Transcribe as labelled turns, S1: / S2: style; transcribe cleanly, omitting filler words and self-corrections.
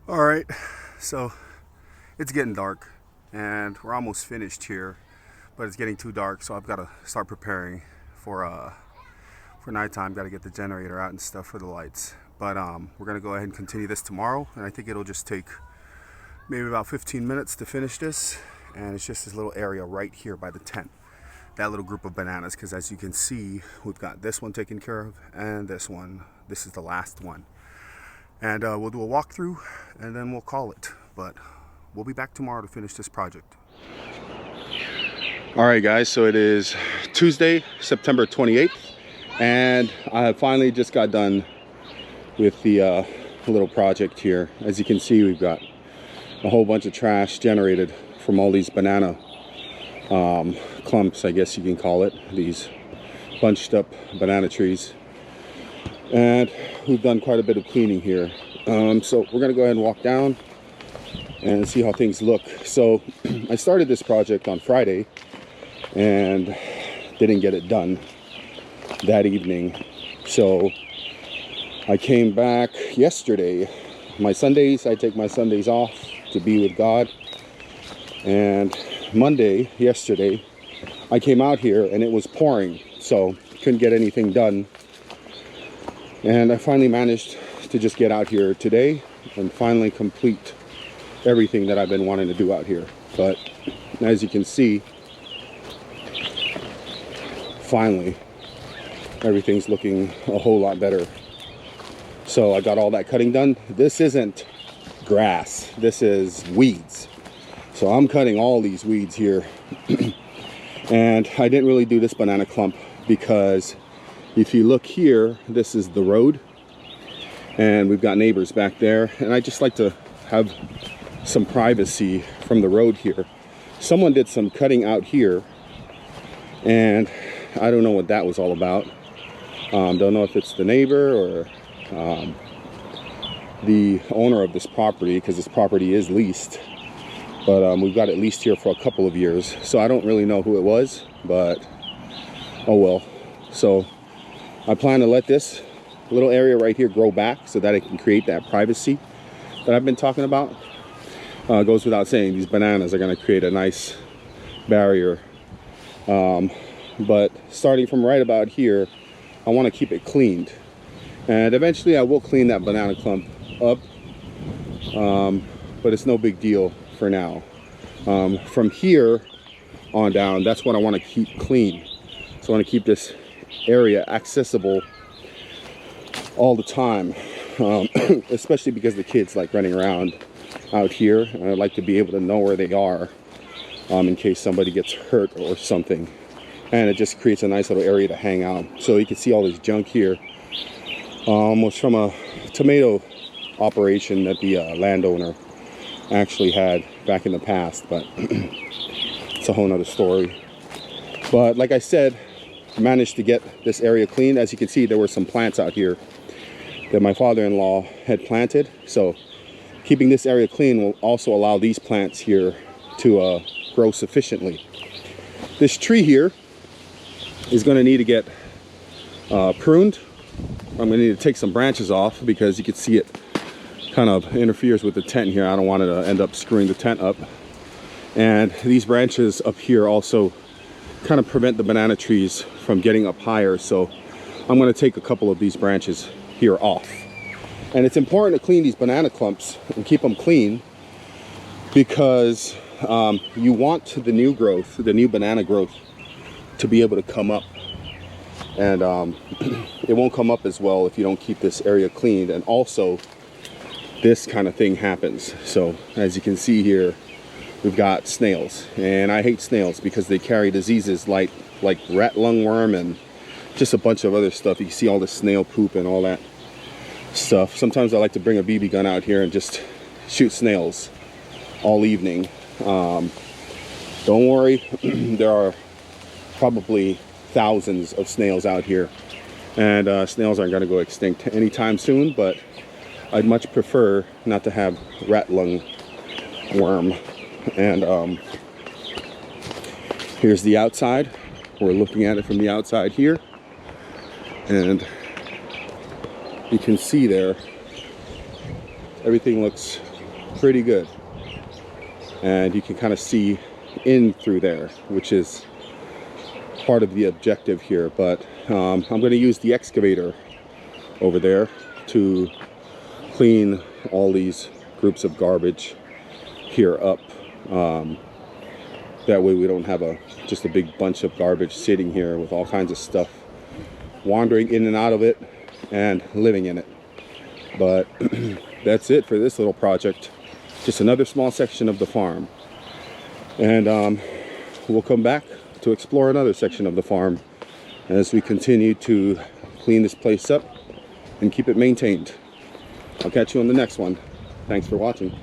S1: All right, so it's getting dark and we're almost finished here, but it's getting too dark, so I've got to start preparing for nighttime. Got to get the generator out and stuff for the lights. But we're gonna go ahead and continue this tomorrow, and I think it'll just take maybe about 15 minutes to finish this. And it's just this little area right here by the tent, that little group of bananas, because as you can see, we've got this one taken care of and this one. This is the last one. And we'll do a walkthrough and then we'll call it. But we'll be back tomorrow to finish this project. All right, guys, so it is Tuesday, September 28th, and I finally just got done with the little project here. As you can see, we've got a whole bunch of trash generated from all these banana clumps, I guess you can call it, these bunched up banana trees. And we've done quite a bit of cleaning here. So we're gonna go ahead and walk down and see how things look. So I started this project on Friday and didn't get it done that evening. So I came back yesterday. My Sundays, I take my Sundays off to be with God. And Monday, yesterday, I came out here and it was pouring, so couldn't get anything done. And I finally managed to just get out here today and finally complete everything that I've been wanting to do out here. But as you can see, finally, everything's looking a whole lot better. So I got all that cutting done. This isn't grass, this is weeds. So I'm cutting all these weeds here. And I didn't really do this banana clump because if you look here, this is the road and we've got neighbors back there, and I just like to have some privacy from the road here. Someone did some cutting out here and I don't know what that was all about. Don't know if it's the neighbor or the owner of this property, because this property is leased, but we've got it leased here for a couple of years, so I don't really know who it was, but oh well. So I plan to let this little area right here grow back so that it can create that privacy that I've been talking about. Goes without saying, these bananas are going to create a nice barrier. But starting from right about here, I want to keep it cleaned. And eventually I will clean that banana clump up. But it's no big deal for now. From here on down, that's what I want to keep clean. So I want to keep this area accessible all the time, especially because the kids like running around out here, and I'd like to be able to know where they are in case somebody gets hurt or something. And it just creates a nice little area to hang out. So you can see all this junk here was from a tomato operation that the landowner actually had back in the past, but it's a whole nother story. But like I said, I managed to get this area clean. As you can see, there were some plants out here that my father-in-law had planted. So keeping this area clean will also allow these plants here to grow sufficiently. This tree here is going to need to get pruned. I'm going to need to take some branches off because you can see it kind of interferes with the tent here. I don't want it to end up screwing the tent up. And these branches up here also kind of prevent the banana trees from getting up higher. So I'm going to take a couple of these branches here off. And it's important to clean these banana clumps and keep them clean because you want the new growth, the new banana growth, to be able to come up. And it won't come up as well if you don't keep this area cleaned. And also, this kind of thing happens. So as you can see here, we've got snails, and I hate snails because they carry diseases like rat lungworm and just a bunch of other stuff. You can see all the snail poop and all that stuff. Sometimes I like to bring a BB gun out here and just shoot snails all evening. Don't worry, there are probably thousands of snails out here, and snails aren't going to go extinct anytime soon, but I'd much prefer not to have rat lung worm. And here's the outside. We're looking at it from the outside here, and you can see there everything looks pretty good. And you can kind of see in through there, which is part of the objective here. But I'm going to use the excavator over there to clean all these groups of garbage here up. That way we don't have just a big bunch of garbage sitting here with all kinds of stuff wandering in and out of it and living in it. But that's it for this little project. Just another small section of the farm. And we'll come back to explore another section of the farm as we continue to clean this place up and keep it maintained. I'll catch you on the next one. Thanks for watching.